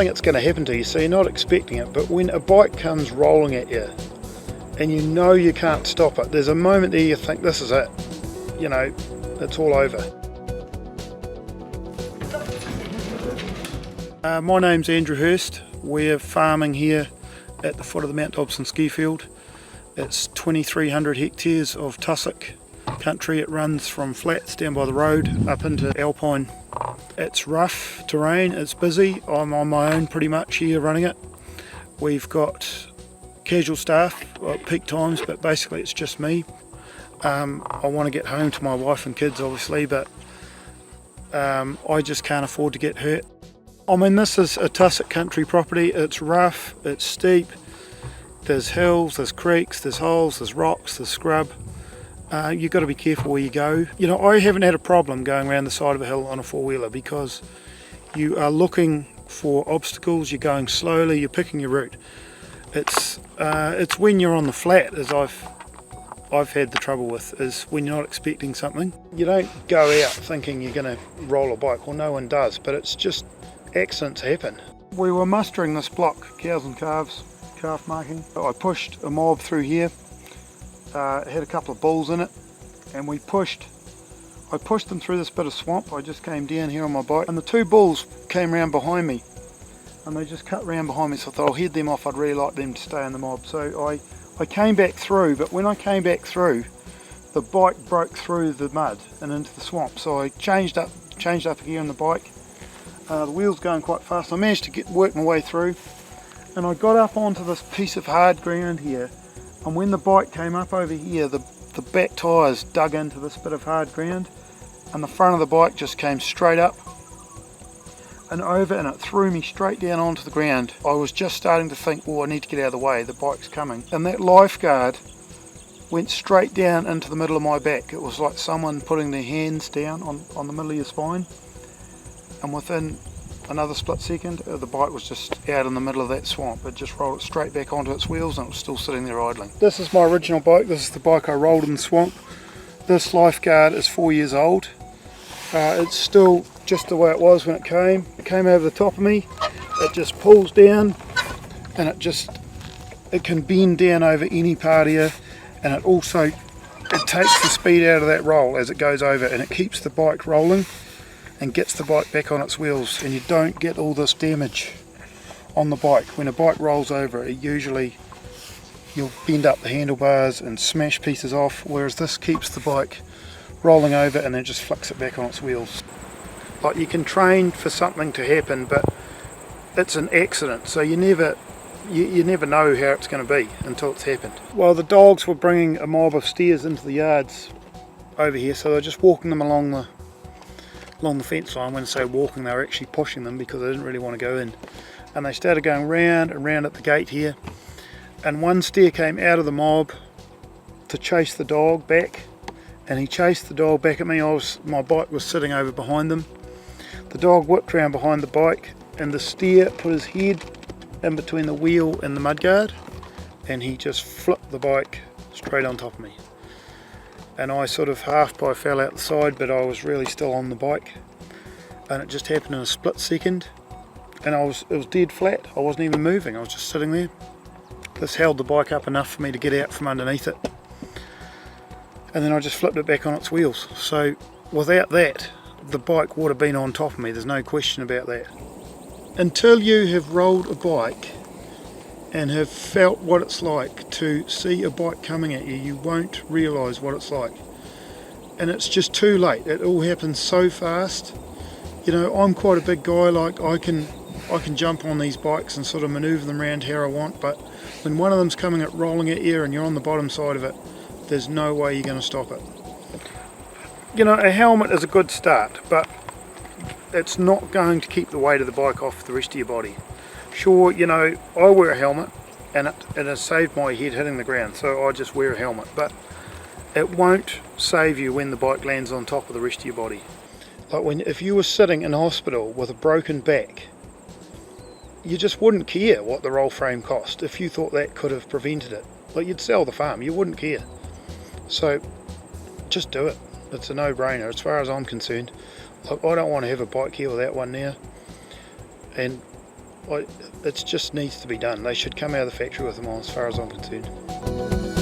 nothing that's going to happen to you, so you're not expecting it. But when a bike comes rolling at you and you know you can't stop it, there's a moment there you think, this is it, you know, it's all over. My name's Andrew Hurst. We're farming here at the foot of the Mount Dobson ski field. It's 2,300 hectares of tussock country. It runs from flats down by the road up into alpine. It's rough terrain, it's busy. I'm on my own pretty much here running it. We've got casual staff at peak times, but basically it's just me. I want to get home to my wife and kids obviously, but I just can't afford to get hurt. I mean, this is a tussock country property. It's rough, it's steep, there's hills, there's creeks, there's holes, there's rocks, there's scrub. You've got to be careful where you go. You know, I haven't had a problem going around the side of a hill on a four-wheeler because you are looking for obstacles, you're going slowly, you're picking your route. It's when you're on the flat, as I've had the trouble with, is when you're not expecting something. You don't go out thinking you're going to roll a bike, well, no one does, but it's just accidents happen. We were mustering this block, cows and calves, calf marking. I pushed a mob through here. It had a couple of bulls in it, and I pushed them through this bit of swamp. I just came down here on my bike, and the two bulls came round behind me, and they just cut round behind me, so I thought I'll head them off. I'd really like them to stay in the mob. So I came back through, but when I came back through, the bike broke through the mud and into the swamp. So I changed up gear on the bike. The wheel's going quite fast. I managed to work my way through, and I got up onto this piece of hard ground here. And when the bike came up over here, the back tyres dug into this bit of hard ground, and the front of the bike just came straight up and over, and it threw me straight down onto the ground. I was just starting to think, oh, I need to get out of the way, the bike's coming. And that Lifeguard went straight down into the middle of my back. It was like someone putting their hands down on the middle of your spine. And within another split second, the bike was just out in the middle of that swamp. It just rolled it straight back onto its wheels, and it was still sitting there idling. This is my original bike. This is the bike I rolled in the swamp. This Lifeguard is 4 years old. It's still just the way it was when it came. It came over the top of me. It just pulls down, and it can bend down over any part here, and it takes the speed out of that roll as it goes over, and it keeps the bike rolling and gets the bike back on its wheels, and you don't get all this damage on the bike. When a bike rolls over, you'll bend up the handlebars and smash pieces off, whereas this keeps the bike rolling over and then just flicks it back on its wheels. Like, you can train for something to happen, but it's an accident, so you never know how it's going to be until it's happened. Well, the dogs were bringing a mob of steers into the yards over here, so they're just walking them along the fence line. When I say walking, they were actually pushing them because they didn't really want to go in. And they started going round and round at the gate here. And one steer came out of the mob to chase the dog back. And he chased the dog back at me. My bike was sitting over behind them. The dog whipped round behind the bike, and the steer put his head in between the wheel and the mudguard, and he just flipped the bike straight on top of me. And I sort of half-by fell out the side, but I was really still on the bike, and it just happened in a split second, and it was dead flat. I wasn't even moving, I was just sitting there. This held the bike up enough for me to get out from underneath it, and then I just flipped it back on its wheels. So without that, the bike would have been on top of me, there's no question about that. Until you have rolled a bike and have felt what it's like to see a bike coming at you, you won't realise what it's like. And it's just too late. It all happens so fast. You know, I'm quite a big guy, like I can jump on these bikes and sort of manoeuvre them around how I want, but when one of them's rolling at you and you're on the bottom side of it, there's no way you're going to stop it. You know, a helmet is a good start, but it's not going to keep the weight of the bike off the rest of your body. Sure, you know, I wear a helmet and it has saved my head hitting the ground, so I just wear a helmet, but it won't save you when the bike lands on top of the rest of your body. Like if you were sitting in hospital with a broken back, you just wouldn't care what the roll frame cost if you thought that could have prevented it. Like, you'd sell the farm, you wouldn't care. So just do it. It's a no-brainer as far as I'm concerned. Like, I don't want to have a bike here with that one now, and It just needs to be done. They should come out of the factory with them on, as far as I'm concerned.